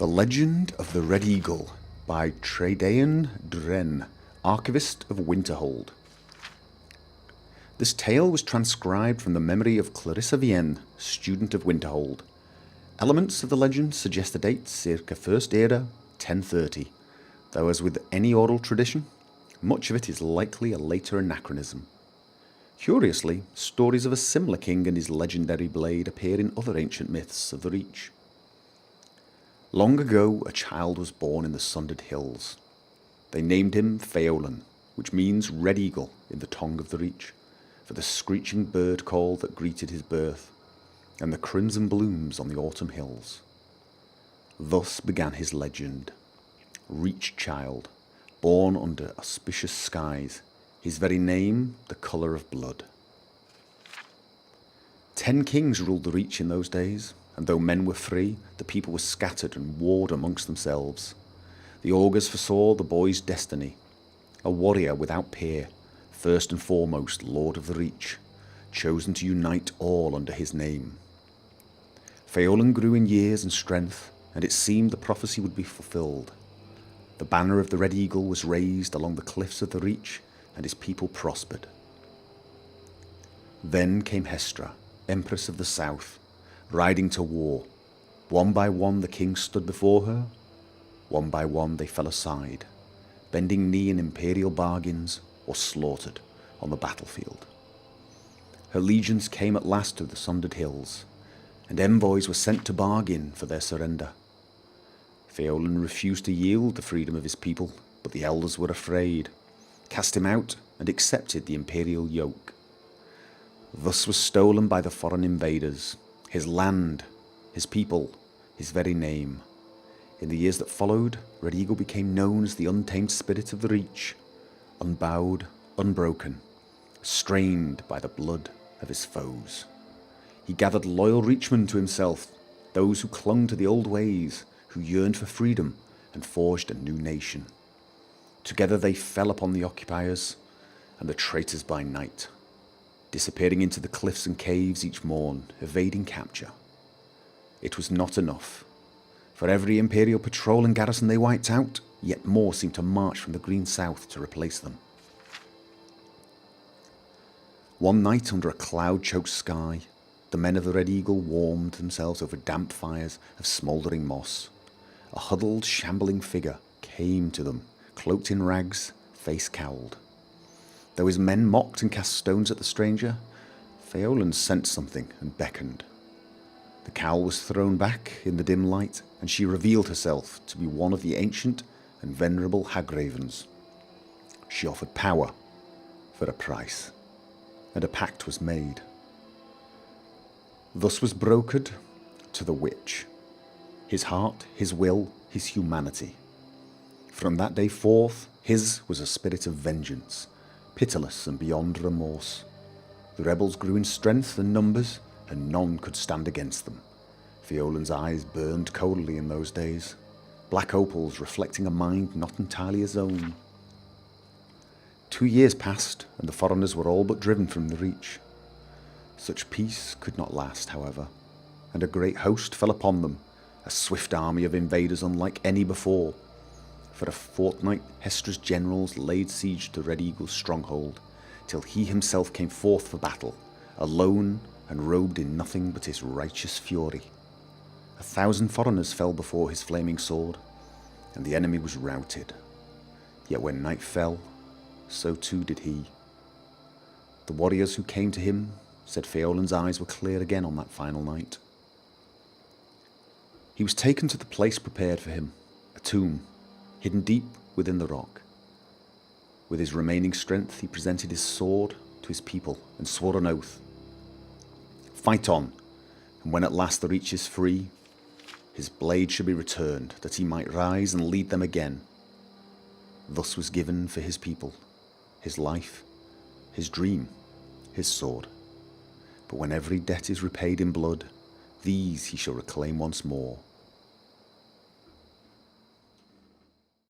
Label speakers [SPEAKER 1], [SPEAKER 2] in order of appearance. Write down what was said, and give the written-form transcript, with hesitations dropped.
[SPEAKER 1] The Legend of the Red Eagle by Tredain Dren, Archivist of Winterhold. This tale was transcribed from the memory of Clarissa Vienne, student of Winterhold. Elements of the legend suggest a date circa First Era, 1030, though as with any oral tradition, much of it is likely a later anachronism. Curiously, stories of a similar king and his legendary blade appear in other ancient myths of the Reach. Long ago, a child was born in the Sundered Hills. They named him Pheolan, which means Red Eagle in the tongue of the Reach, for the screeching bird call that greeted his birth, and the crimson blooms on the autumn hills. Thus began his legend. Reach child, born under auspicious skies, his very name the colour of blood. 10 kings ruled the Reach in those days, and though men were free, the people were scattered and warred amongst themselves. The augurs foresaw the boy's destiny, a warrior without peer, first and foremost Lord of the Reach, chosen to unite all under his name. Pheolan grew in years and strength, and it seemed the prophecy would be fulfilled. The banner of the Red Eagle was raised along the cliffs of the Reach, and his people prospered. Then came Hestra, Empress of the South, riding to war. One by one the kings stood before her. One by one they fell aside, bending knee in imperial bargains or slaughtered on the battlefield. Her legions came at last to the Sundered Hills, and envoys were sent to bargain for their surrender. Pheolan refused to yield the freedom of his people, but the elders were afraid, cast him out, and accepted the imperial yoke. Thus was stolen by the foreign invaders his land, his people, his very name. In the years that followed, Red Eagle became known as the untamed spirit of the Reach, unbowed, unbroken, strained by the blood of his foes. He gathered loyal Reachmen to himself, those who clung to the old ways, who yearned for freedom and forged a new nation. Together they fell upon the occupiers and the traitors by night, disappearing into the cliffs and caves each morn, evading capture. It was not enough. For every imperial patrol and garrison they wiped out, yet more seemed to march from the green south to replace them. One night under a cloud-choked sky, the men of the Red Eagle warmed themselves over damp fires of smouldering moss. A huddled, shambling figure came to them, cloaked in rags, face cowled. Though his men mocked and cast stones at the stranger, Pheolan sensed something and beckoned. The cowl was thrown back in the dim light, and she revealed herself to be one of the ancient and venerable Hagravens. She offered power for a price, and a pact was made. Thus was brokered to the witch, his heart, his will, his humanity. From that day forth, his was a spirit of vengeance, pitiless and beyond remorse. The rebels grew in strength and numbers, and none could stand against them. Pheolan's eyes burned coldly in those days, black opals reflecting a mind not entirely his own. 2 years passed, and the foreigners were all but driven from the Reach. Such peace could not last, however, and a great host fell upon them, a swift army of invaders unlike any before. For a fortnight, Hestra's generals laid siege to Red Eagle's stronghold, till he himself came forth for battle, alone and robed in nothing but his righteous fury. 1,000 foreigners fell before his flaming sword, and the enemy was routed. Yet when night fell, so too did he. The warriors who came to him said Pheolan's eyes were clear again on that final night. He was taken to the place prepared for him, a tomb, hidden deep within the rock. With his remaining strength, he presented his sword to his people and swore an oath. Fight on, and when at last the Reach is free, his blade should be returned, that he might rise and lead them again. Thus was given for his people, his life, his dream, his sword. But when every debt is repaid in blood, these he shall reclaim once more.